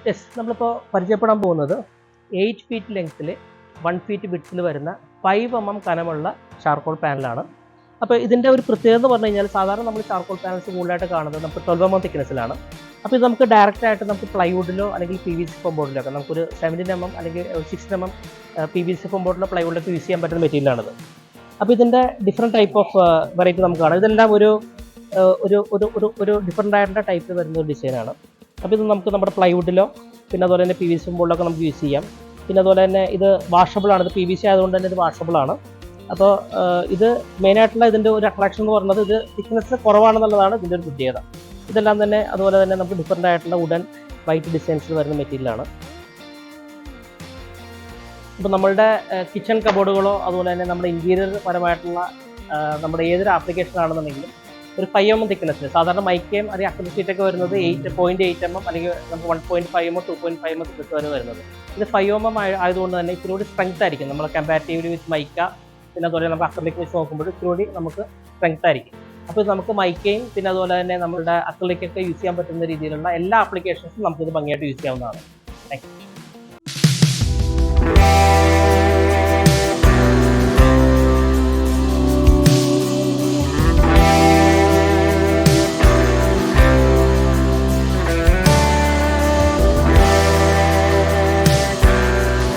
Yes, നമ്മളിപ്പോൾ പരിചയപ്പെടാൻ പോകുന്നത് 8 ഫീറ്റ് ലെങ്ത്തിൽ 1 ഫീറ്റ് വിഡ്ത്തിൽ വരുന്ന 5 mm കനമുള്ള ചാർക്കോൾ പാനലാണ്. അപ്പോൾ ഇതിൻ്റെ ഒരു പ്രത്യേകത എന്ന് പറഞ്ഞു കഴിഞ്ഞാൽ സാധാരണ നമ്മൾ ചാർക്കോൾ പാനൽസ് കൂടുതലായിട്ട് കാണുന്നത് നമുക്ക് 12 mm തിക്നെസ്സിലാണ്. അപ്പോൾ ഇത് നമുക്ക് ഡയറക്റ്റായിട്ട് നമുക്ക് പ്ലൈവുഡിലോ അല്ലെങ്കിൽ PVC ഫോം ബോർഡിലോ ഒക്കെ നമുക്കൊരു 17 mm അല്ലെങ്കിൽ 16 mm PVC ഫോം ബോർഡിലോ പ്ലൈവുഡിലൊക്കെ യൂസ് ചെയ്യാൻ പറ്റുന്ന മെറ്റീരിയലാണിത്. അപ്പോൾ ഇതിൻ്റെ ഡിഫറെൻറ്റ് ടൈപ്പ് ഓഫ് വെറൈറ്റി നമുക്ക് കാണാം. ഇതെല്ലാം ഒരു ഡിഫറെൻ്റ് ആയിട്ടുള്ള ടൈപ്പിൽ വരുന്ന ഒരു ഡിസൈനാണ്. അപ്പോൾ ഇത് നമുക്ക് നമ്മുടെ പ്ലൈവുഡിലോ പിന്നെ അതുപോലെ തന്നെ PVC ഫോം ബോർഡിലൊക്കെ നമുക്ക് യൂസ് ചെയ്യാം. പിന്നെ അതുപോലെ തന്നെ ഇത് വാഷബിളാണ്. ഇത് PVC ആയതുകൊണ്ട് തന്നെ ഇത് വാഷബിളാണ്. അപ്പോൾ ഇത് മെയിനായിട്ടുള്ള ഇതിൻ്റെ ഒരു അട്രാക്ഷൻ എന്ന് പറയുന്നത് ഇത് തിക്നെസ് കുറവാണെന്നുള്ളതാണ് ഇതിൻ്റെ ഒരു പ്രത്യേകത. ഇതെല്ലാം തന്നെ അതുപോലെ തന്നെ നമുക്ക് ഡിഫറെൻ്റ് ആയിട്ടുള്ള വുഡൻ വൈറ്റ് ഡിസൈൻസിൽ വരുന്ന മെറ്റീരിയലാണ്. ഇപ്പോൾ നമ്മളുടെ കിച്ചൺ കബോർഡുകളോ അതുപോലെ തന്നെ നമ്മുടെ ഇൻറ്റീരിയർ പരമായിട്ടുള്ള നമ്മുടെ ഏതൊരു ആപ്ലിക്കേഷൻ ആണെന്നുണ്ടെങ്കിലും ഒരു 5 mm തിക്നെസ്സിൽ സാധാരണ മൈക്കയും അല്ലെങ്കിൽ അക്രിലിക് ഷീറ്റൊക്കെ വരുന്നത് 8.8 mm അല്ലെങ്കിൽ നമുക്ക് 1.5 mm 2.5 mm തിക്നെസ് വരെ വരുന്നത്. ഇത് 5 mm ആയതുകൊണ്ട് തന്നെ ഇത്തിരി സ്ട്രെങ്ത് ആയിരിക്കും നമ്മൾ കമ്പാരിറ്റീവ്ലി വിത്ത് മൈക്ക. പിന്നെ അതുപോലെ നമുക്ക് അക്രിലിക് വെച്ച് നോക്കുമ്പോൾ ഇത്തിരി നമുക്ക് സ്ട്രെങ്ത് ആയിരിക്കും. അപ്പോൾ ഇത് നമുക്ക് മൈക്കയും പിന്നെ അതുപോലെ തന്നെ നമ്മുടെ അക്രിലിക്കൊക്കെ യൂസ് ചെയ്യാൻ പറ്റുന്ന രീതിയിലുള്ള എല്ലാ ആപ്ലിക്കേഷൻസും നമുക്കിത് ഭംഗിയായിട്ട് യൂസ് ചെയ്യാവുന്നതാണ്. Thank you.